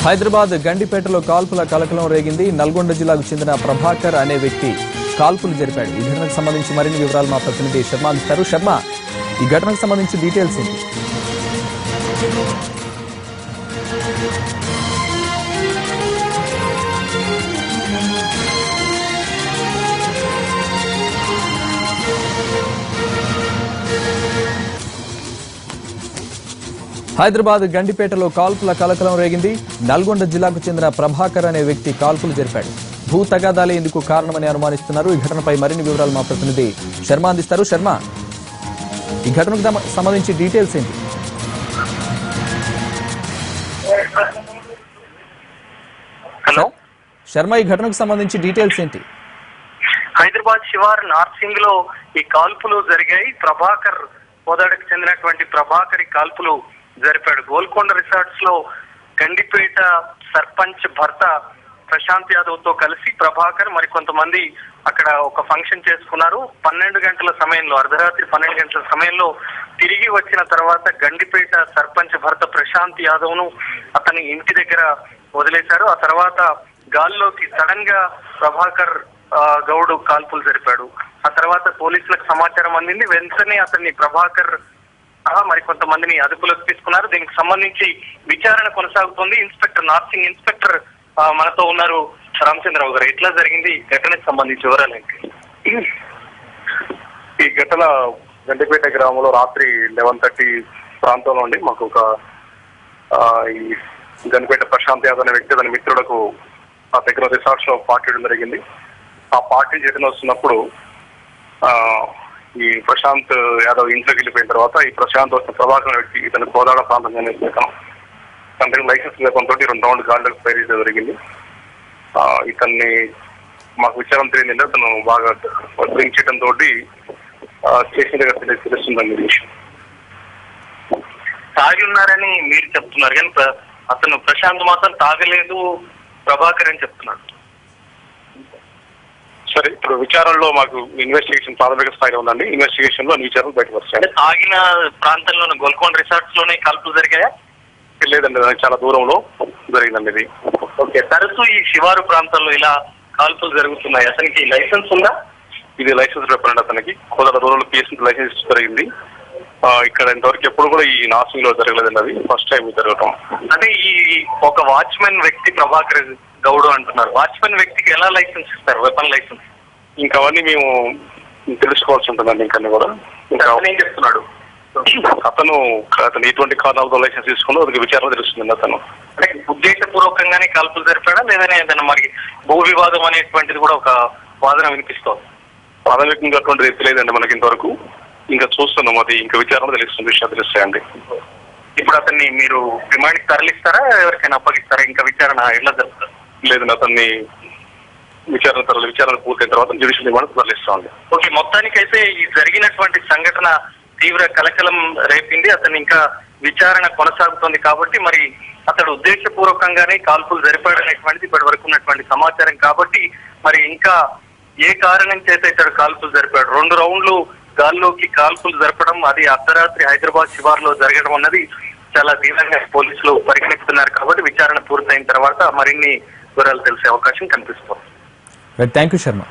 హైదరాబాద్ గండిపేటలో కాల్పుల కలకలం రేగింది. నల్గొండ జిల్లాకు చెందిన ప్రభాకర్ అనే వ్యక్తి కాల్పులు జరిపాడు. ఈ ఘటనకు సంబంధించి మరిన్ని వివరాలు మా ప్రతినిధి శర్మ అందిస్తారు. శర్మ, ఈ ఘటనకు సంబంధించి డీటెయిల్స్ ఏంటి? హైదరాబాద్ గండిపేటలో కాల్పుల కలకలం రేగింది. నల్గొండ జిల్లాకు చెందిన ప్రభాకర్ అనే వ్యక్తి కాల్పులు జరిపాడు. భూ తగాదాలే ఇందుకు కారణమని అనుమానిస్తున్నారు. ఈ ఘటనపై మరిన్ని వివరాలు మా ప్రతినిధి శర్మ అందిస్తారు. శర్మ, ఈ ఘటనకు సంబంధించి డీటెయిల్స్ ఏంటి? హలో శర్మ, ఈ ఘటనకు సంబంధించి డీటెయిల్స్ ఏంటి? హైదరాబాద్ శివార్ నార్సింగ్ లో ఈ కాల్పులు జరిగాయి. ప్రభాకర్ హోదాకు చెందినటువంటి ప్రభాకర్ ఈ కాల్పులు జరిపాడు. గోల్కొండ రిసార్ట్స్ లో గండిపేట సర్పంచ్ భర్త ప్రశాంత్ యాదవ్ తో కలిసి ప్రభాకర్ మరికొంతమంది అక్కడ ఒక ఫంక్షన్ చేసుకున్నారు. 12 గంటల సమయంలో, అర్ధరాత్రి 12 గంటల సమయంలో తిరిగి వచ్చిన తర్వాత గండిపేట సర్పంచ్ భర్త ప్రశాంత్ యాదవ్ ను అతని ఇంటి దగ్గర వదిలేశారు. ఆ తర్వాత గాల్లోకి సడన్ గా ప్రభాకర్ గౌడ్ కాల్పులు జరిపాడు. ఆ తర్వాత పోలీసులకు సమాచారం అందింది. వెంటనే అతన్ని ప్రభాకర్ మరికొంతమందిని అదుపులోకి తీసుకున్నారు. దీనికి సంబంధించి విచారణ కొనసాగుతుంది. ఇన్స్పెక్టర్ నార్సింగ్ ఇన్స్పెక్టర్ మనతో ఉన్నారు. రామచంద్రరావు గారు, ఎట్లా జరిగింది ఘటనకు సంబంధించి వివరాలు ఏంటి? ఈ ఘటన గండిపేట గ్రామంలో రాత్రి 11:30 ప్రాంతంలో ఉండి మాకు ఒక ఈ గండిపేట ప్రశాంత్ యాదవ్ అనే వ్యక్తి తన మిత్రులకు ఆ దగ్గర రిసార్ట్స్ లో పార్టీ చేయడం జరిగింది. ఆ పార్టీ చేయడం వస్తున్నప్పుడు ఈ ప్రశాంత్ యాదవ్ ఇంట్లోకి వెళ్ళిపోయిన తర్వాత ఈ ప్రశాంత్ వచ్చిన ప్రభాకర్ వ్యక్తి ఇతను కోదాడ ప్రాంతం అతనికి లైసెన్స్ లేకుండా 2 రౌండ్ గాల్లోకి ఫైర్ చేయడం జరిగింది. ఇతన్ని మాకు విచారం తెలియదు. అతను బాగా డ్రింక్ చేయడం తోటి స్టేషన్ దగ్గర తెలుస్తుందండి విషయం. తాగి ఉన్నారని మీరు చెప్తున్నారు కానీ అతను ప్రశాంత్ మాత్రం తాగలేదు ప్రభాకర్ అని చెప్తున్నాడు. సరే, ఇప్పుడు విచారణలో మాకు ఇన్వెస్టిగేషన్ ప్రాథమిక స్థాయిలో ఉందండి. ఇన్వెస్టిగేషన్ లో విచారణ బయటకు వస్తాయి. తాగిన ప్రాంతంలో గోల్కొండ రిసార్ట్స్ లోనే కాల్పులు జరిగాయా? లేదండి, చాలా దూరంలో జరిగిందండి ఇది. ఓకే, తరచూ ఈ శివారు ప్రాంతాల్లో ఇలా కాల్పులు జరుగుతున్నాయి. అతనికి లైసెన్స్ ఉందా? ఇది లైసెన్స్ చెప్పండి. అతనికి కోదాడ రూరల్ పిఎస్ లైసెన్స్ జరిగింది. ఇక్కడ ఇంతవరకు ఎప్పుడు కూడా ఈ నార్సింగ్ లో జరగలేదండి. అది ఫస్ట్ టైం జరగటం. అంటే ఈ ఒక వాచ్మెన్ వ్యక్తి ప్రభాకర్ గౌడ్ అంటున్నారు. వాచ్మెన్ వ్యక్తికి ఎలా లైసెన్స్ ఇస్తారు, వెపన్ లైసెన్స్? ఇంకా అవన్నీ మేము తెలుసుకోవాల్సి ఉంటుందండి. ఇంకా కూడా ఏం చెప్తున్నాడు అతను ఎటువంటి కారణాలతో లైసెన్స్ తీసుకున్నా అది విచారణ తెలుస్తుంది. అతను అంటే ఉద్దేశపూర్వకంగానే కాల్పులు జరిపాడా లేదని ఏదైనా మరి భూ వివాదం అనేటువంటిది కూడా ఒక వాదన వినిపిస్తోంది? ప్రాథమికంగా అటువంటిది తెలియదండి మనకి ఇంతవరకు. ఇంకా చూస్తున్నాం, అది ఇంకా విచారణ తెలుస్తుంది, విషయాలు తెలుస్తాయండి. ఇప్పుడు అతన్ని మీరు రిమాండ్కి తరలిస్తారా, ఎవరికైనా అప్పగిస్తారా? ఇంకా విచారణ ఎలా జరుగుతుంది? లేదండి, అతన్ని విచారణ పూర్తయిన తర్వాత జ్యుడిషియల్ రిమాండ్ తరలిస్తామండి. ఓకే, మొత్తానికైతే ఈ జరిగినటువంటి సంఘటన తీవ్ర కలకలం రేపింది. అతను ఇంకా విచారణ కొనసాగుతోంది కాబట్టి మరి అతడు ఉద్దేశపూర్వకంగానే కాల్పులు జరిపాడనేటువంటిది ఇప్పటి వరకు ఉన్నటువంటి సమాచారం. కాబట్టి మరి ఇంకా ఏ కారణం చేత ఇతడు కాల్పులు జరిపాడు? 2 రౌండ్లు గాల్లోకి కాల్పులు జరపడం, అది అర్ధరాత్రి హైదరాబాద్ శివార్లో జరగడం అన్నది చాలా తీవ్రంగా పోలీసులు పరిగణిస్తున్నారు. కాబట్టి విచారణ పూర్తయిన తర్వాత మరిన్ని వివరాలు తెలిసే అవకాశం కనిపిస్తుంది. Thank you Sharma.